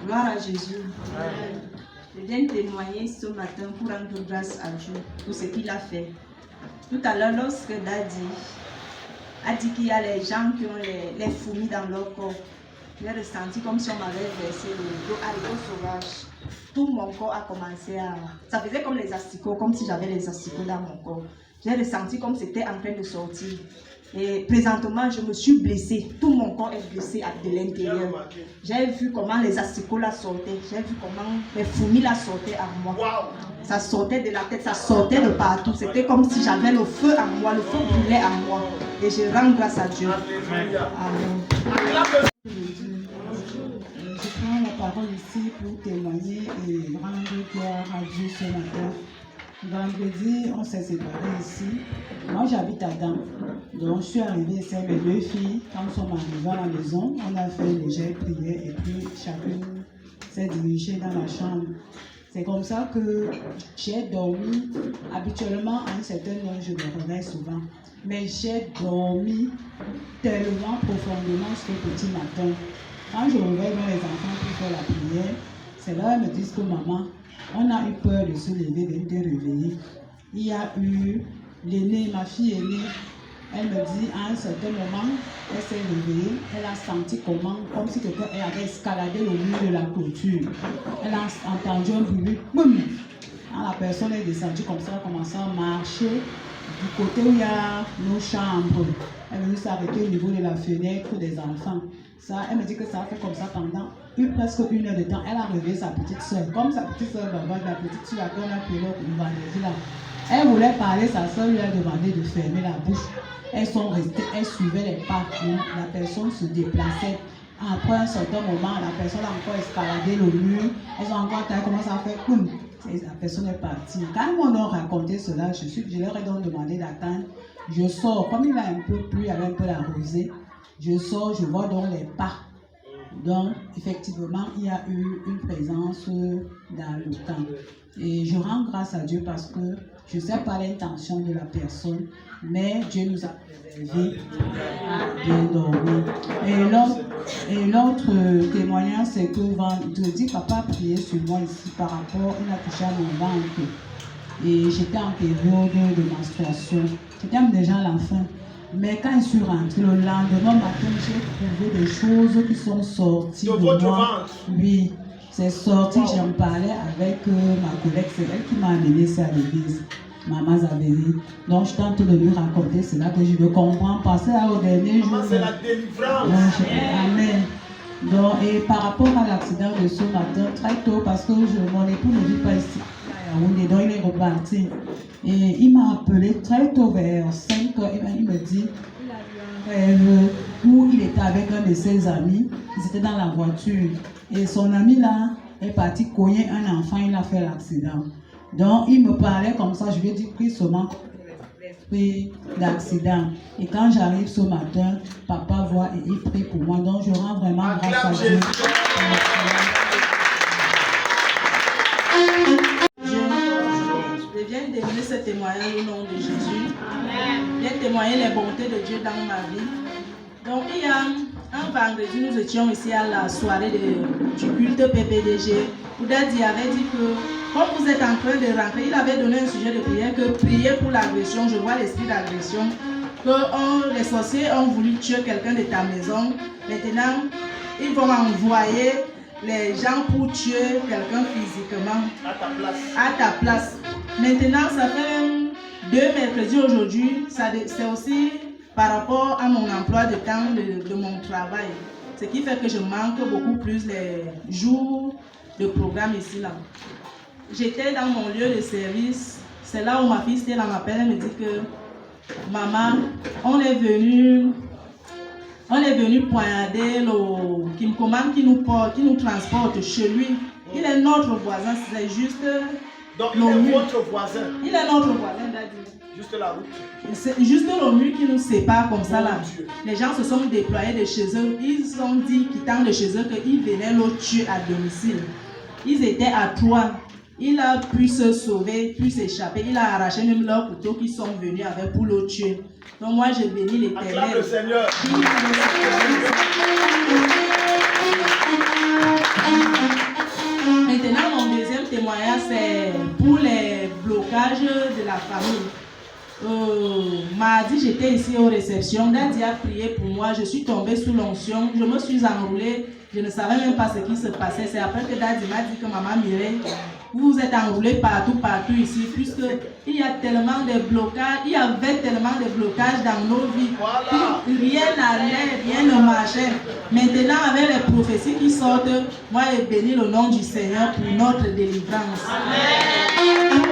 Gloire à Jésus. Je viens témoigner ce matin pour rendre grâce à Dieu pour ce qu'il a fait. Tout à l'heure, lorsque Daddy a dit qu'il y a les gens qui ont les fourmis dans leur corps, j'ai ressenti comme si on m'avait versé le dos haricot sauvage. Tout mon corps a commencé à... Ça faisait comme les asticots, comme si j'avais les asticots dans mon corps. J'ai ressenti comme c'était en train de sortir. Et présentement, je me suis blessée. Tout mon corps est blessé de l'intérieur. J'ai vu comment les asticots la sortaient. J'ai vu comment les fourmis la sortaient à moi. Ça sortait de la tête, ça sortait de partout. C'était comme si j'avais le feu en moi, le feu brûlait en moi. Et je rends grâce à Dieu. Amen. Je prends la parole ici pour témoigner et rendre gloire à Dieu ce matin. Vendredi, on s'est séparés ici. Moi, j'habite à Dam. Donc, je suis arrivée ici avec mes deux filles. Quand nous sommes arrivés à la maison, on a fait une légère prière et puis chacune s'est dirigée dans la chambre. C'est comme ça que j'ai dormi. Habituellement, à une certaine heure, je me réveille souvent. Mais j'ai dormi tellement profondément ce petit matin. Quand je réveille les enfants pour faire la prière, c'est là qu'ils me disent que maman, on a eu peur de se lever, de réveiller. Il y a eu l'aînée, ma fille aînée, elle me dit à un certain moment, elle s'est réveillée, elle a senti comment, comme si quelqu'un avait escaladé le mur de la clôture. Elle a entendu un bruit, boum! Quand la personne est descendue comme ça, elle a commencé à marcher du côté où il y a nos chambres. Elle est venue s'arrêter au niveau de la fenêtre des enfants. Ça, elle me dit que ça a fait comme ça pendant presque 1 heure de temps. Elle a réveillé sa petite soeur. Comme sa petite soeur, la petite soeur a donné un pilote pour vendredi là. Elle voulait parler, sa soeur lui a demandé de fermer la bouche. Elles sont restées, elles suivaient les pas. La personne se déplaçait. Après un certain moment, la personne a encore escaladé le mur. Elles ont encore commencé à faire boum. La personne est partie. Quand ils m'ont raconté cela, je leur ai donc demandé d'attendre. Je sors, comme il a un peu plu, il y avait un peu la rosée. Je sors, je vois donc les pas. Donc, effectivement, il y a eu une présence dans le temps. Et je rends grâce à Dieu parce que je ne sais pas l'intention de la personne, mais Dieu nous a préservés à bien dormir. Et l'autre témoignage, c'est que vendredi, papa a prié sur moi ici par rapport, il a touché à mon ventre. Et j'étais en période de menstruation. J'étais déjà à la fin. Mais quand je suis rentrée le lendemain matin, j'ai trouvé des choses qui sont sorties de moi. Oui, c'est sorti. J'en parlais avec ma collègue. C'est elle qui m'a amené ça à l'église, Maman Zaveri. Donc je tente de lui raconter cela que je ne comprends pas. C'est au dernier jour. C'est la délivrance. Amen. Donc, et par rapport à l'accident de ce matin, très tôt, parce que mon époux ne vit pas ici. Donc il est reparti. Et il m'a appelé très tôt vers 5 heures. Il me dit qu'il a eu un rêve où il était avec un de ses amis. Ils étaient dans la voiture. Et son ami là est parti cogner un enfant. Il a fait l'accident. Donc il me parlait comme ça. Je lui ai dit pris seulement l'esprit d'accident. Et quand j'arrive ce matin, papa voit et il prie pour moi. Donc je rends vraiment grâce à Dieu. Je viens d'aimer ce témoignage au nom de Jésus. Je viens témoigner les bontés de Dieu dans ma vie. Donc, il y a un vendredi, nous étions ici à la soirée du culte PPDG. Où Daddy avait dit que, comme vous êtes en train de rentrer, il avait donné un sujet de prière, que prier pour l'agression. Je vois l'esprit d'agression. Que les sorciers ont voulu tuer quelqu'un de ta maison. Maintenant, ils vont envoyer les gens pour tuer quelqu'un physiquement à ta place. Maintenant, ça fait 2 mercredis aujourd'hui. C'est aussi par rapport à mon emploi de temps de mon travail. Ce qui fait que je manque beaucoup plus les jours de programme ici. Là. J'étais dans mon lieu de service. C'est là où ma fille Stella m'appelle. Elle me dit que maman, on est venu poignarder qui me commande, qui nous transporte chez lui. Il est notre voisin, c'est juste. Donc il est votre voisin. Il est notre voisin, Daddy. Juste la route. C'est juste le mur qui nous sépare comme ça là. Les gens se sont déployés de chez eux. Ils ont dit, quittant de chez eux, qu'ils venaient le tuer à domicile. Ils étaient à 3. Il a pu se sauver, pu s'échapper. Il a arraché même leurs couteaux qu'ils sont venus avec pour le tuer. Donc moi, je bénis l'Éternel. Acclame le Seigneur. la famille. Mardi, j'étais ici aux réceptions. Daddy a prié pour moi. Je suis tombée sous l'onction. Je me suis enroulée. Je ne savais même pas ce qui se passait. C'est après que Daddy m'a dit que maman Mireille, vous vous êtes enroulée partout ici, puisque il y a tellement de blocages, il y avait tellement de blocages dans nos vies. Voilà. Rien n'allait, rien ne marchait. Maintenant, avec les prophéties qui sortent, moi, je bénis le nom du Seigneur pour notre délivrance. Amen.